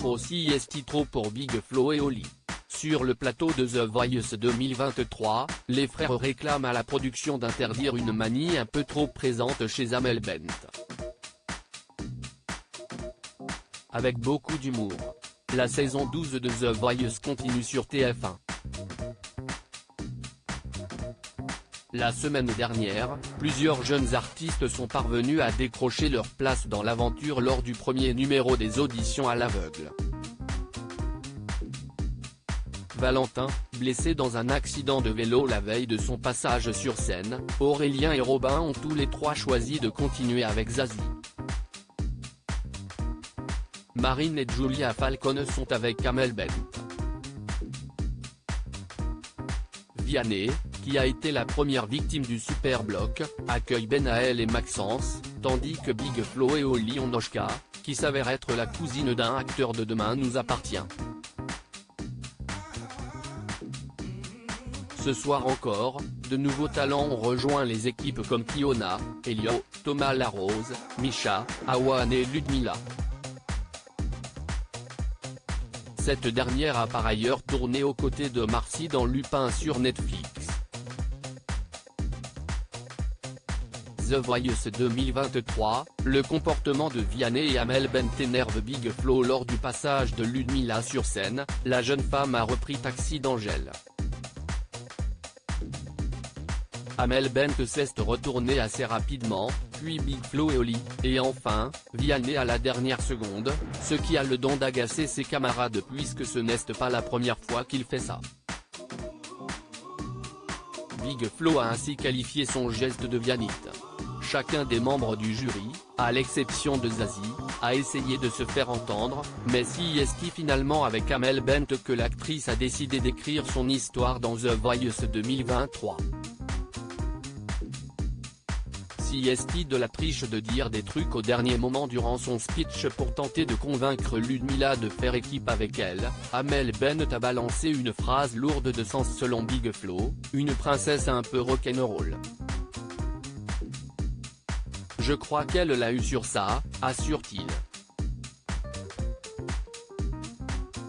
trop CST trop pour Big Flo et Oli. Sur le plateau de The Voice 2023, les frères réclament à la production d'interdire une manie un peu trop présente chez Amel Bent. Avec beaucoup d'humour, la saison 12 de The Voice continue sur TF1. La semaine dernière, plusieurs jeunes artistes sont parvenus à décrocher leur place dans l'aventure lors du premier numéro des auditions à l'aveugle. Valentin, blessé dans un accident de vélo la veille de son passage sur scène, Aurélien et Robin ont tous les trois choisi de continuer avec Zazie. Marine et Julia Falcone sont avec Amel Bent. Vianney, qui a été la première victime du Super Bloc, accueille Benaël et Maxence, tandis que Big Flo et Oli ont Noshka, qui s'avère être la cousine d'un acteur de Demain nous appartient. Ce soir encore, de nouveaux talents ont rejoint les équipes comme Kiona, Elio, Thomas Larose, Misha, Awan et Ludmilla. Cette dernière a par ailleurs tourné aux côtés de Marcy dans Lupin sur Netflix. The Voice 2023, le comportement de Vianney et Amel Bent énerve Big Flo lors du passage de Ludmilla sur scène, la jeune femme a repris Taxi d'Angèle. Amel Bent s'est retournée assez rapidement, puis Big Flo et Oli, et enfin, Vianney à la dernière seconde, ce qui a le don d'agacer ses camarades puisque ce n'est pas la première fois qu'il fait ça. Big Flo a ainsi qualifié son geste de vianite. Chacun des membres du jury, à l'exception de Zazie, a essayé de se faire entendre, mais c'est finalement avec Amel Bent que l'actrice a décidé d'écrire son histoire dans The Voice 2023. CST de la triche de dire des trucs au dernier moment durant son speech pour tenter de convaincre Ludmilla de faire équipe avec elle, Amel Bent a balancé une phrase lourde de sens selon Big Flo, une princesse un peu rock'n'roll. Je crois qu'elle l'a eu sur ça, assure-t-il.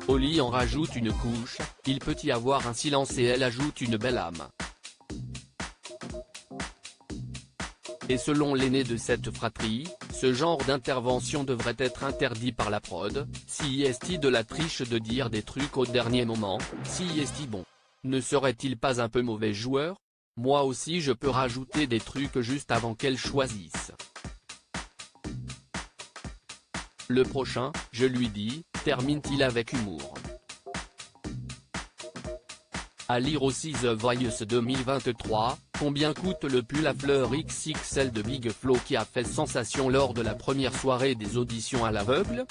Oli en rajoute une couche, il peut y avoir un silence et elle ajoute une belle âme. Et selon l'aîné de cette fratrie, ce genre d'intervention devrait être interdit par la prod. CST de la triche de dire des trucs au dernier moment, CST bon. Ne serait-il pas un peu mauvais joueur? Moi aussi je peux rajouter des trucs juste avant qu'elle choisisse. Le prochain, je lui dis, termine-t-il avec humour. À lire aussi The Voice 2023, combien coûte le pull à fleurs XXL de Big Flo qui a fait sensation lors de la première soirée des auditions à l'aveugle?